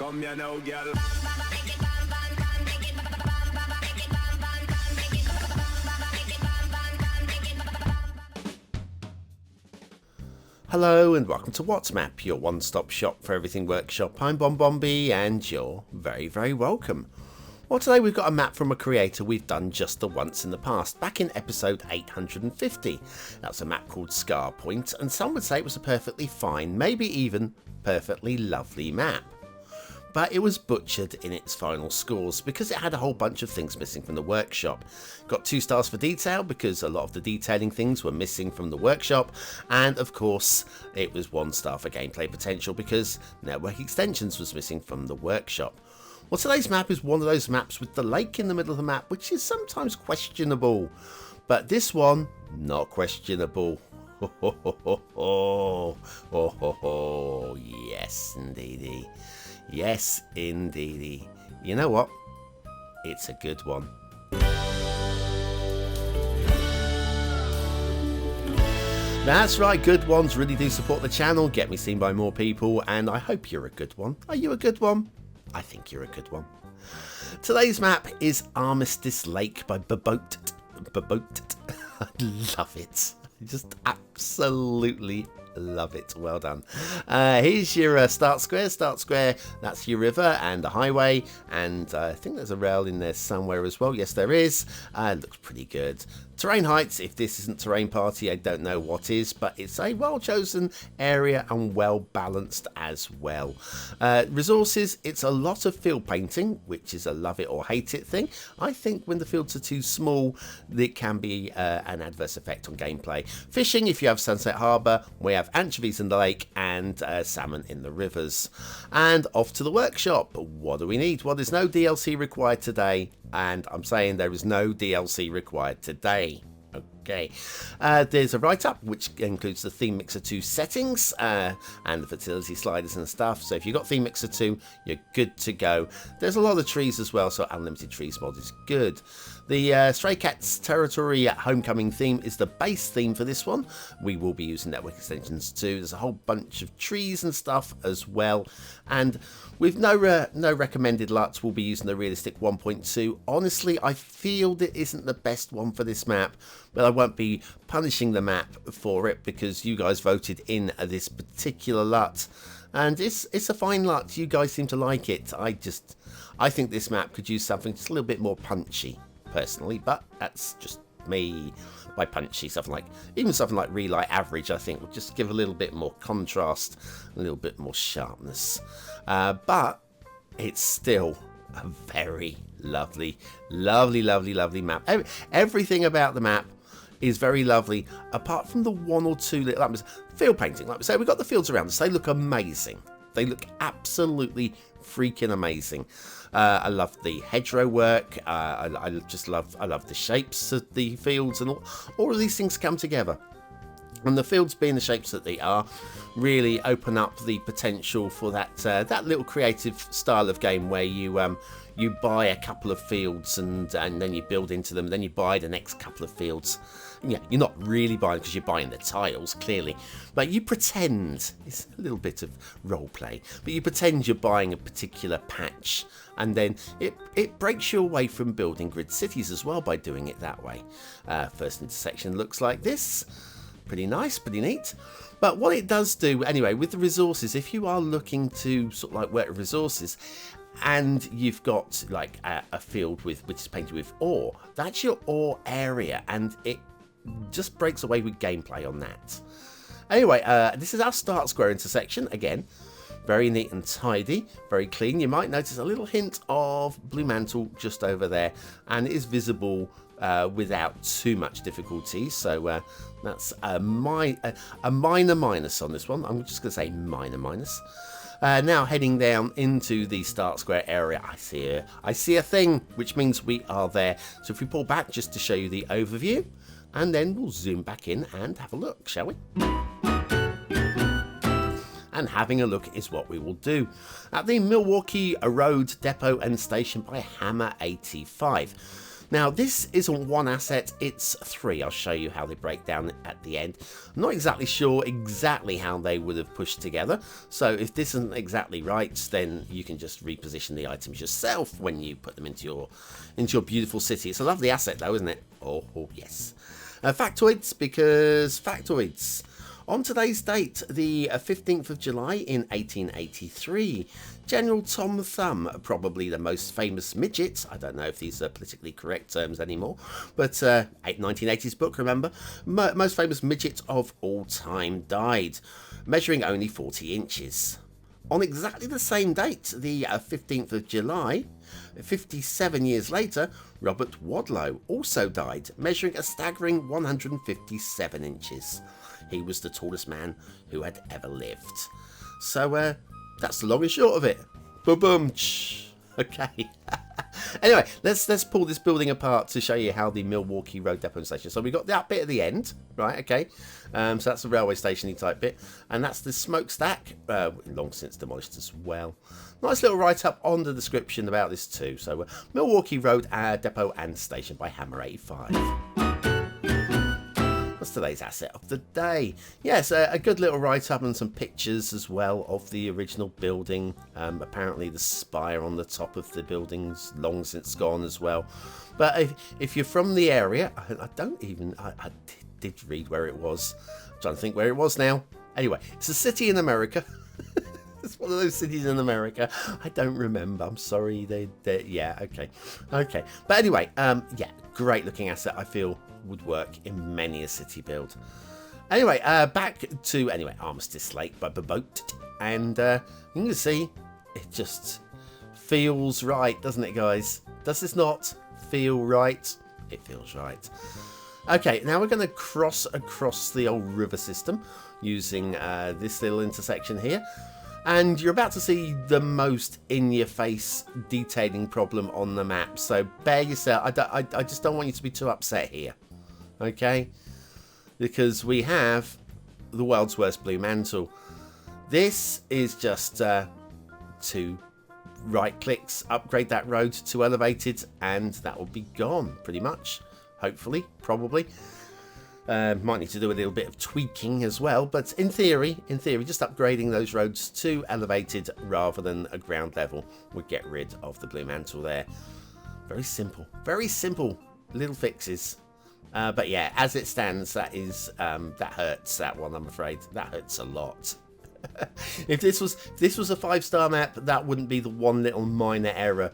Come here now, girl. Hello and welcome to What's Map, your one-stop shop for everything workshop. I'm BonBonB and you're very, very welcome. Well, today we've got a map from a creator we've done just the once in the past, back in episode 850. That's a map called Scar Point, and some would say it was a perfectly fine, maybe even perfectly lovely map. But it was butchered in its final scores because it had a whole bunch of things missing from the workshop. Got 2 stars for detail because a lot of the detailing things were missing from the workshop, and of course it was 1 star for gameplay potential because network extensions was missing from the workshop. Well, today's map is one of those maps with the lake in the middle of the map, which is sometimes questionable, but this one, not questionable. Yes indeedy. Yes, indeedy. You know what? It's a good one. That's right, good ones really do support the channel, get me seen by more people, and I hope you're a good one. Are you a good one? I think you're a good one. Today's map is Armistice Lake by bboatt. I love it. I just absolutely love it. Well done. Here's your start square. That's your river and a highway, and I think there's a rail in there somewhere as well. Yes, there is. It looks pretty good. Terrain heights, if this isn't terrain party, I don't know what is, but it's a well chosen area and well balanced as well. Resources, it's a lot of field painting, which is a love it or hate it thing. I think when the fields are too small, it can be an adverse effect on gameplay. Fishing, if you have Sunset Harbour, we have anchovies in the lake and salmon in the rivers. And off to the workshop. What do we need? Well, there's no DLC required today, and I'm saying there is no DLC required today. Okay, there's a write-up which includes the Theme Mixer 2 settings and the fertility sliders and stuff. So if you've got Theme Mixer 2, you're good to go. There's a lot of trees as well, so Unlimited Trees mod is good. The Stray Cats Territory Homecoming theme is the base theme for this one. We will be using network extensions too. There's a whole bunch of trees and stuff as well. And with no recommended LUTs, we'll be using the Realistic 1.2. Honestly, I feel that isn't the best one for this map, but I won't be punishing the map for it because you guys voted in this particular LUT. And it's a fine LUT. You guys seem to like it. I think this map could use something just a little bit more punchy, personally, but that's just me. By punchy, something like Relight Average, I think will just give a little bit more contrast, a little bit more sharpness, but it's still a very lovely map. Everything about the map is very lovely, apart from the 1 or 2 little elements. Field painting, like we say, we've got the fields around us. They look amazing. They look absolutely freaking amazing. I love the hedgerow work. I love the shapes of the fields, and all of these things come together. And the fields being the shapes that they are really open up the potential for that little creative style of game where you buy a couple of fields and then you build into them, then you buy the next couple of fields. Yeah, you're not really buying because you're buying the tiles, clearly, but you pretend. It's a little bit of role play, but you pretend you're buying a particular patch, and then it breaks you away from building grid cities as well by doing it that way. First intersection looks like this. Pretty nice, pretty neat. But what it does do, anyway, with the resources, if you are looking to sort of like work with resources, and you've got like a field which is painted with ore, that's your ore area, and it just breaks away with gameplay on that. Anyway, this is our start square intersection. Again, very neat and tidy, very clean. You might notice a little hint of blue mantle just over there, and it is visible without too much difficulty. So that's a minor minus on this one. I'm just going to say minor minus. Now heading down into the start square area, I see a thing, which means we are there. So if we pull back just to show you the overview, and then we'll zoom back in and have a look, shall we? And having a look is what we will do at the Milwaukee Road Depot and Station by Hammer 85. Now, this isn't one asset, it's three. I'll show you how they break down at the end. I'm not exactly sure exactly how they would have pushed together, so if this isn't exactly right, then you can just reposition the items yourself when you put them into your beautiful city. It's a lovely asset though, isn't it? Oh yes. Factoids, because factoids. On today's date, the 15th of July in 1883, General Tom Thumb, probably the most famous midget, I don't know if these are politically correct terms anymore, but 1980s book, remember, most famous midget of all time, died, measuring only 40 inches. On exactly the same date, the 15th of July, 57 years later, Robert Wadlow also died, measuring a staggering 157 inches. He was the tallest man who had ever lived. So that's the long and short of it. Boom. Okay. Anyway, let's pull this building apart to show you how the Milwaukee Road Depot Station. So we got that bit at the end, right? Okay. So that's the railway stationy type bit, and that's the smokestack, long since demolished as well. Nice little write-up on the description about this too. So Milwaukee Road Depot and Station by Hammer 85. That's today's asset of the day. Yes, a good little write-up and some pictures as well of the original building. Apparently the spire on the top of the building's long since gone as well. But if you're from the area, I did read where it was. I'm trying to think where it was now. Anyway, it's a city in America. It's one of those cities in America. I don't remember. I'm sorry. Yeah, okay. But anyway, yeah, great looking asset. I feel would work in many a city build. Anyway, back to Armistice Lake by bboatt, and you can see it just feels right, doesn't it, guys? Does this not feel right? It feels right. Okay, now we're going to cross across the old river system using this little intersection here. And you're about to see the most in-your-face detailing problem on the map. So bear yourself. I just don't want you to be too upset here. Okay? Because we have the world's worst blue mantle. This is just 2 right clicks, upgrade that road to elevated, and that will be gone pretty much. Hopefully, probably. Might need to do a little bit of tweaking as well, but in theory, just upgrading those roads to elevated rather than a ground level would get rid of the blue mantle there. Very simple little fixes. But yeah, as it stands, that hurts, that one, I'm afraid. That hurts a lot. If this was a 5-star map, that wouldn't be the one little minor error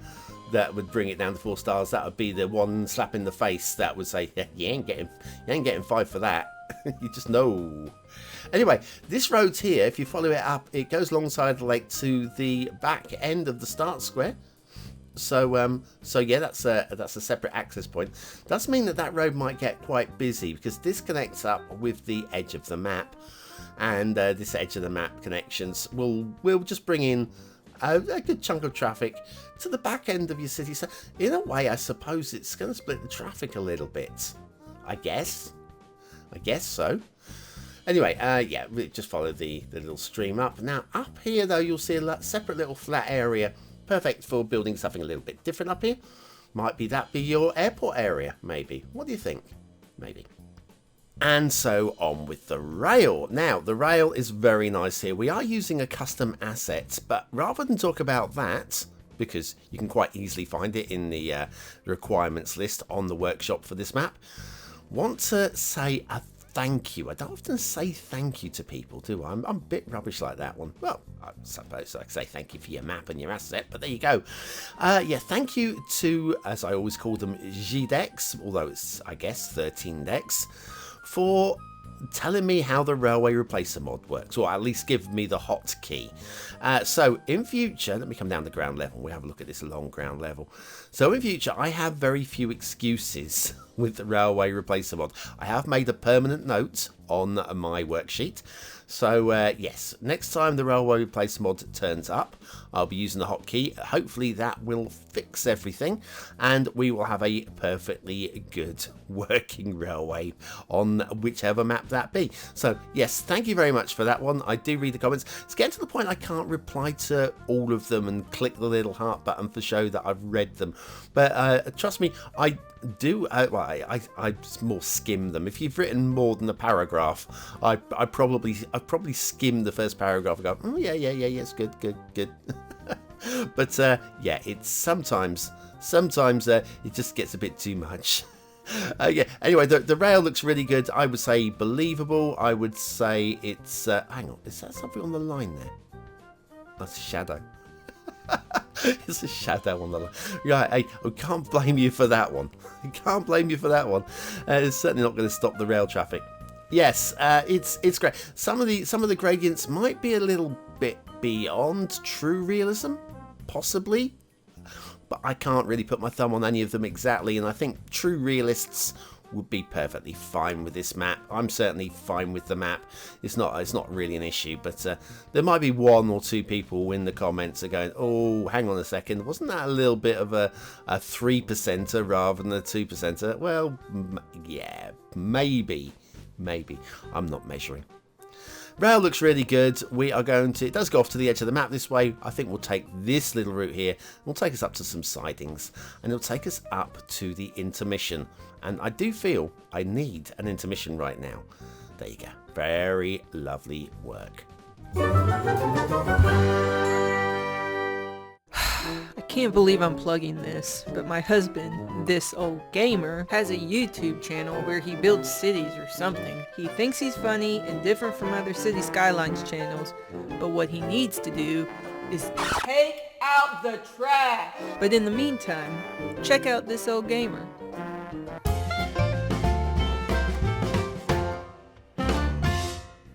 that would bring it down to 4 stars. That would be the one slap in the face that would say, yeah, you ain't getting 5 for that. You just know. Anyway, this road here, if you follow it up, it goes alongside the lake to the back end of the start square. So yeah, that's a separate access point. Does mean that road might get quite busy because this connects up with the edge of the map, and this edge of the map connections will just bring in a good chunk of traffic to the back end of your city. So in a way, I suppose it's going to split the traffic a little bit. I guess so. Anyway, yeah, we just follow the little stream up. Now up here though, you'll see a separate little flat area. Perfect for building something a little bit different up here. Might be your airport area, maybe. What do you think? Maybe. And so on with the rail. Now, the rail is very nice here. We are using a custom asset, but rather than talk about that, because you can quite easily find it in the requirements list on the workshop for this map, want to say a thank you. I don't often say thank you to people, do I? I'm a bit rubbish like that one. Well, I suppose I say thank you for your map and your asset, but there you go. Yeah, thank you to, as I always call them, G-Decks, although it's, I guess, 13 decks, for telling me how the railway replacer mod works, or at least give me the hotkey. So in future, let me come down to ground level. We'll have a look at this along ground level. So in future, I have very few excuses with the railway replacer mod. I have made a permanent note on my worksheet So yes, next time the railway replace mod turns up, I'll be using the hotkey. Hopefully that will fix everything, and we will have a perfectly good working railway on whichever map that be. So yes, thank you very much for that one. I do read the comments. It's getting to the point I can't reply to all of them and click the little heart button to show that I've read them. But trust me, I do. Well, I more skim them. If you've written more than a paragraph, I probably skim the first paragraph and go, oh yeah, it's good. But yeah, it's sometimes it just gets a bit too much. Yeah. Anyway, the rail looks really good. I would say believable. I would say it's. Hang on, is that something on the line there? That's a shadow. It's a shadow on the line. Yeah, hey, I can't blame you for that one. I can't blame you for that one. It's certainly not going to stop the rail traffic. Yes, it's great. Some of the gradients might be a little bit beyond true realism, possibly, but I can't really put my thumb on any of them exactly. And I think true realists would be perfectly fine with this map. I'm certainly fine with the map. It's not really an issue, but there might be one or two people in the comments are going, oh, hang on a second, wasn't that a little bit of a 3%er rather than a 2%er? Well, yeah, maybe. I'm not measuring. Rail looks really good. We are going to, it does go off to the edge of the map this way. I think we'll take this little route here. It'll take us up to some sidings, and it'll take us up to the intermission. And I do feel I need an intermission right now. There you go. Very lovely work. I can't believe I'm plugging this, but my husband, this old gamer, has a YouTube channel where he builds cities or something. He thinks he's funny and different from other Cities Skylines channels, but what he needs to do is take out the trash. But in the meantime, check out this old gamer.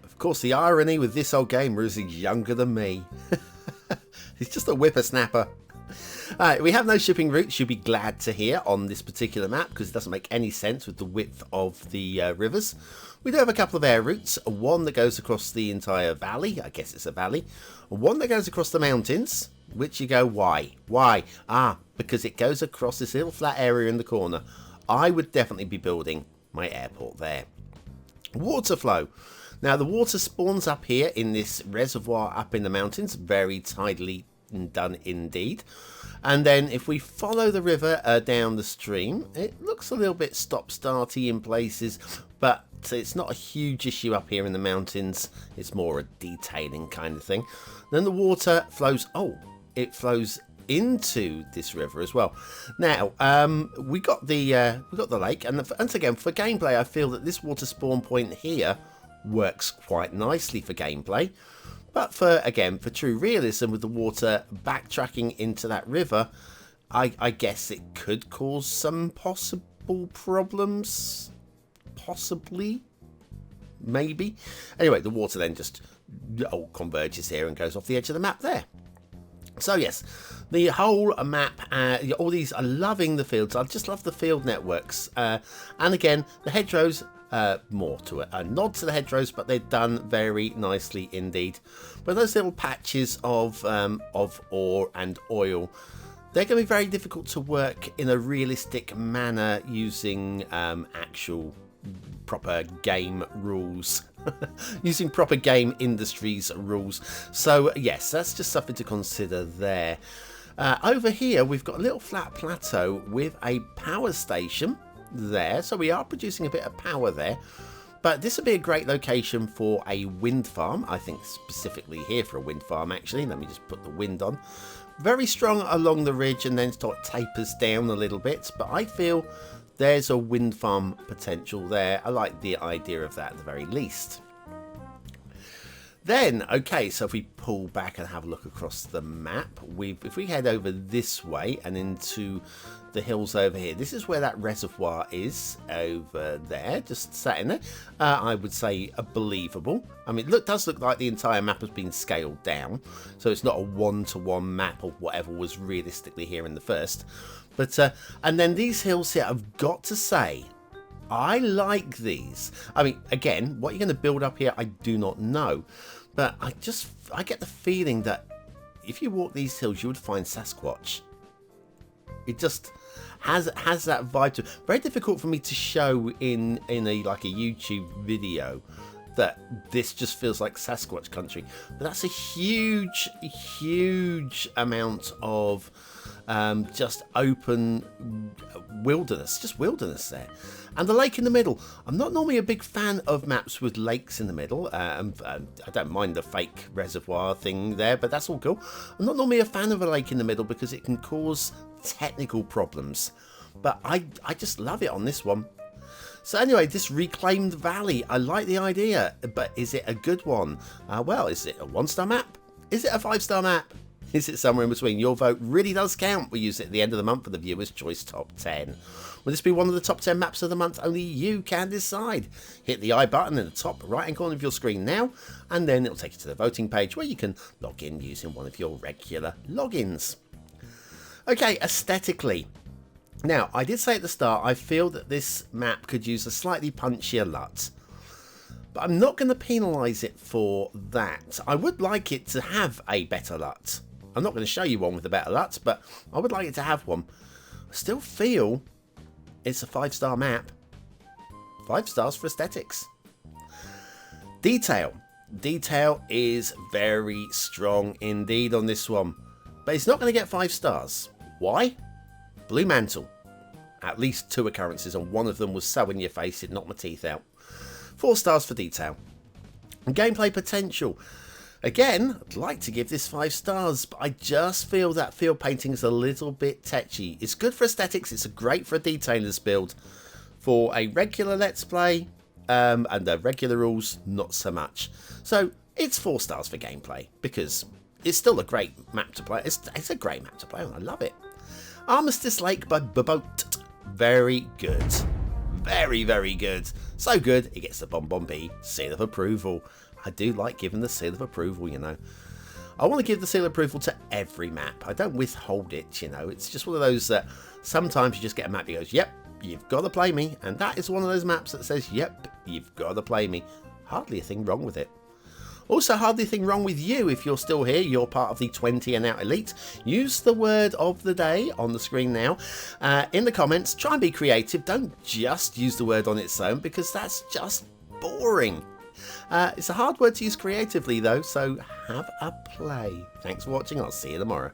Of course, the irony with this old gamer is he's younger than me. He's just a whippersnapper. We have no shipping routes, you'll be glad to hear, on this particular map, because it doesn't make any sense with the width of the rivers. We do have a couple of air routes, one that goes across the entire valley, I guess it's a valley, and one that goes across the mountains, which you go, why? Why? Because it goes across this little flat area in the corner. I would definitely be building my airport there. Water flow. Now, the water spawns up here in this reservoir up in the mountains, very tidily done indeed. And then if we follow the river down the stream, it looks a little bit stop-starty in places, but it's not a huge issue up here in the mountains. It's more a detailing kind of thing. Then the water flows, it flows into this river as well. Now, we got the lake, and once again, for gameplay, I feel that this water spawn point here works quite nicely for gameplay. But for true realism, with the water backtracking into that river, I guess it could cause some possible problems. Possibly. Maybe. Anyway, the water then just converges here and goes off the edge of the map there. So yes, the whole map, all these, I'm loving the fields. I just love the field networks. And again, the hedgerows, more to it. A nod to the hedgerows, but they're done very nicely indeed. But those little patches of ore and oil, they're going to be very difficult to work in a realistic manner using actual proper game rules. Using proper game industries rules. So yes, that's just something to consider there. Over here, we've got a little flat plateau with a power station there, so we are producing a bit of power there, but this would be a great location for a wind farm. I think specifically here for a wind farm, actually. Let me just put the wind on. Very strong along the ridge, and then sort of tapers down a little bit, but I feel there's a wind farm potential there. I like the idea of that at the very least. Then, okay, so if we pull back and have a look across the map, if we head over this way and into the hills over here, this is where that reservoir is over there, just sat in there. I would say believable. I mean, it does look like the entire map has been scaled down, so it's not a one-to-one map of whatever was realistically here in the first. But and then these hills here, I've got to say, I like these. I mean, again, what you're going to build up here, I do not know. But I get the feeling that if you walk these hills, you would find Sasquatch. It just has that vibe to it. Very difficult for me to show in a YouTube video that this just feels like Sasquatch country. But that's a huge amount of just open wilderness, just wilderness there. And the lake in the middle. I'm not normally a big fan of maps with lakes in the middle. I don't mind the fake reservoir thing there, but that's all cool. I'm not normally a fan of a lake in the middle because it can cause technical problems. But I just love it on this one. So anyway, this reclaimed valley, I like the idea, but is it a good one? Well, is it a 1-star map? Is it a 5-star map? Is it somewhere in between? Your vote really does count. We use it at the end of the month for the Viewer's Choice Top 10. Will this be one of the top 10 maps of the month? Only you can decide. Hit the I button in the top right hand corner of your screen now, and then it'll take you to the voting page where you can log in using one of your regular logins. Okay, aesthetically. Now, I did say at the start, I feel that this map could use a slightly punchier LUT. But I'm not going to penalise it for that. I would like it to have a better LUT. I'm not going to show you one with a better LUT, but I would like it to have one. I still feel it's a 5-star map. 5 stars for aesthetics. Detail. Detail is very strong indeed on this one. But it's not going to get 5 stars. Why? Blue Mantle. At least 2 occurrences, and one of them was so in your face it knocked my teeth out. 4 stars for detail. And gameplay potential. Again, I'd like to give this 5 stars, but I just feel that field painting is a little bit tetchy. It's good for aesthetics, it's great for a detailer's build. For a regular Let's Play, and the regular rules, not so much. So, it's 4 stars for gameplay, because it's still a great map to play. It's a great map to play, and I love it. Armistice Lake by bboatt. Very good. Very, very good. So good, it gets the BonBonB seal of approval. I do like giving the seal of approval, you know. I want to give the seal of approval to every map. I don't withhold it, you know. It's just one of those that sometimes you just get a map that goes, yep, you've got to play me. And that is one of those maps that says, yep, you've got to play me. Hardly a thing wrong with it. Also, hardly a thing wrong with you if you're still here. You're part of the 20 and out elite. Use the word of the day on the screen now. In the comments, try and be creative. Don't just use the word on its own because that's just boring. It's a hard word to use creatively though, so have a play. Thanks for watching. I'll see you tomorrow.